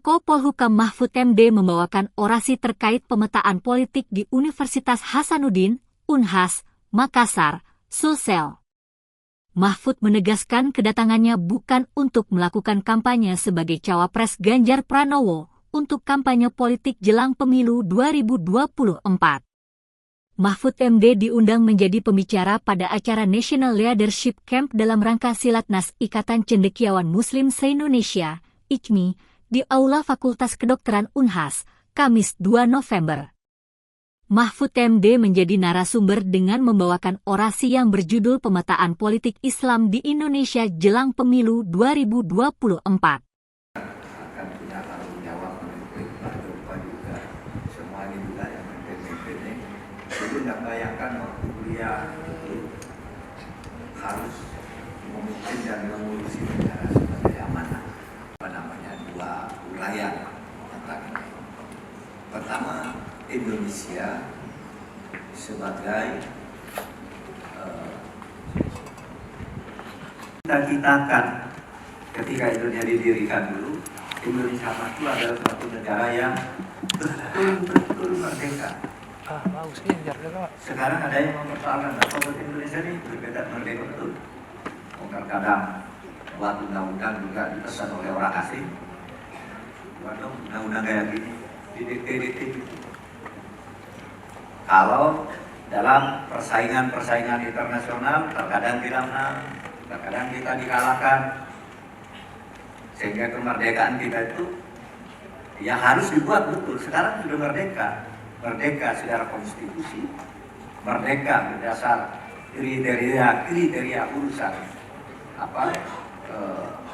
Menko Polhukam Mahfud MD membawakan orasi terkait pemetaan politik di Universitas Hasanuddin, Unhas, Makassar, Sulsel. Mahfud menegaskan kedatangannya bukan untuk melakukan kampanye sebagai cawapres Ganjar Pranowo untuk kampanye politik jelang pemilu 2024. Mahfud MD diundang menjadi pembicara pada acara National Leadership Camp dalam rangka Silatnas Ikatan Cendekiawan Muslim se-Indonesia, ICMI, di Aula Fakultas Kedokteran Unhas, Kamis 2 November. Mahfud MD menjadi narasumber dengan membawakan orasi yang berjudul Pemetaan Politik Islam di Indonesia Jelang Pemilu 2024. Akan punya tanggung jawab memimpin Pak Joko juga, semua ini juga yang memimpin ini. Jadi tidak bayangkan waktu kuliah itu harus memimpin dan mengurusi negara sebagai amanah. Dua wilayah tentang ini. Pertama, Indonesia sebagai kita citakan ketika Indonesia didirikan dulu, Indonesia itu adalah suatu negara yang betul-betul merdeka. Sekarang ada yang mempersoalkan bahwa Indonesia ini berbeda merdeka betul. Kadang buat undang-undang juga dipesan oleh orang asing. Waduh, undang-undang kayak gini didikte-dikte. Kalau dalam persaingan internasional terkadang kita menang, terkadang kita dikalahkan, sehingga kemerdekaan kita itu ya harus dibuat betul. Sekarang sudah merdeka secara konstitusi, merdeka berdasar kriteria urusan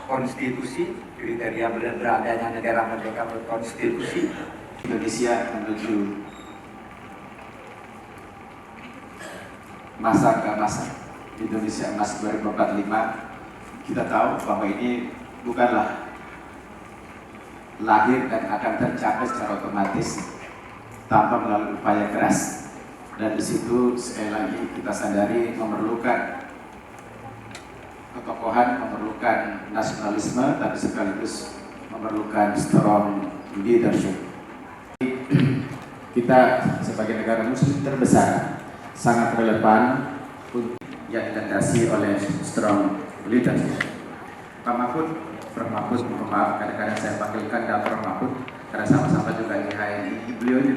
konstitusi, kriteria beradanya negara merdeka berkonstitusi. Indonesia menuju masa ke masa Indonesia Emas 2045. Kita tahu bahwa ini bukanlah lahir dan akan tercapai secara otomatis tanpa melalui upaya keras, dan di situ sekali lagi kita sadari memerlukan ketokohan, memerlukan nasionalisme, tapi sekaligus memerlukan strong leadership. Kita sebagai negara muslim terbesar sangat relevan yang dilandasi oleh strong leadership. Pak Mahfud, Prof. Mahfud, mohon maaf kadang-kadang saya panggilkan Prof. Mahfud karena sama-sama juga di HNI. Beliau ini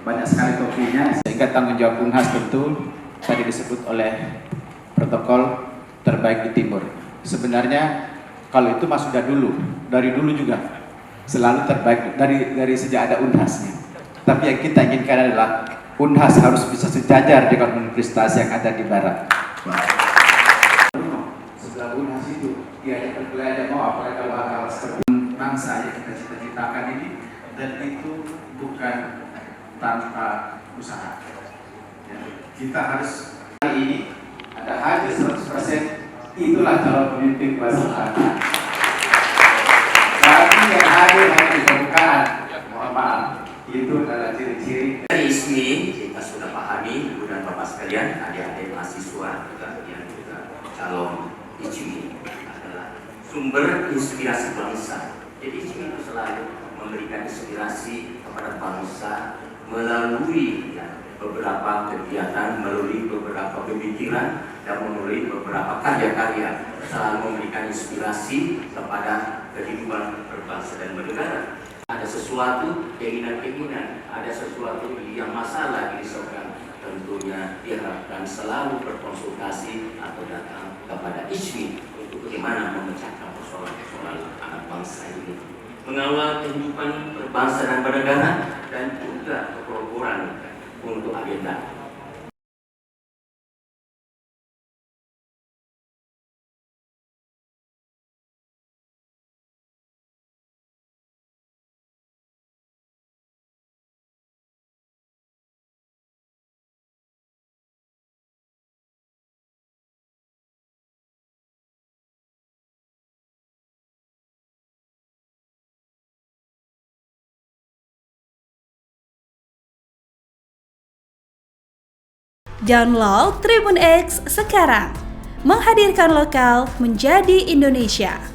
banyak sekali topinya, sehingga tanggung jawab Unhas tentu tadi disebut oleh protokol terbaik di timur. Sebenarnya kalau itu mas sudah dari dulu juga selalu terbaik dari sejak ada Unhasnya. Tapi yang kita inginkan adalah Unhas harus bisa sejajar dengan universitas yang ada di barat. Setelah Unhas itu dia belajar mau apa kalau hal seperti bangsa yang kita cita-citakan ini, dan itu bukan tanpa usaha. Ya, kita harus hari ini ada hadir 100%. Itulah calon pemimpin kebangsaan. Tapi yang hadir hanya di permukaan, mohon maaf, itu adalah ciri-ciri. Dari ISMI kita sudah pahami, Ibu dan Bapak sekalian, adik-adik mahasiswa yang juga calon ISMI adalah sumber inspirasi bangsa. Jadi ISMI itu selalu memberikan inspirasi kepada bangsa melalui beberapa kegiatan, melalui beberapa pemikiran, dan melalui beberapa karya-karya, selalu memberikan inspirasi kepada kehidupan berbangsa dan bernegara. Ada sesuatu keinginan-keinginan, ada sesuatu yang masalah disebabkan, tentunya diharapkan selalu berkonsultasi atau datang kepada ISMI untuk bagaimana memecahkan persoalan-persoalan anak bangsa ini, mengawal kehidupan berbangsa dan bernegara, dan juga keproporan untuk agenda Download Tribun X sekarang. Menghadirkan lokal menjadi Indonesia.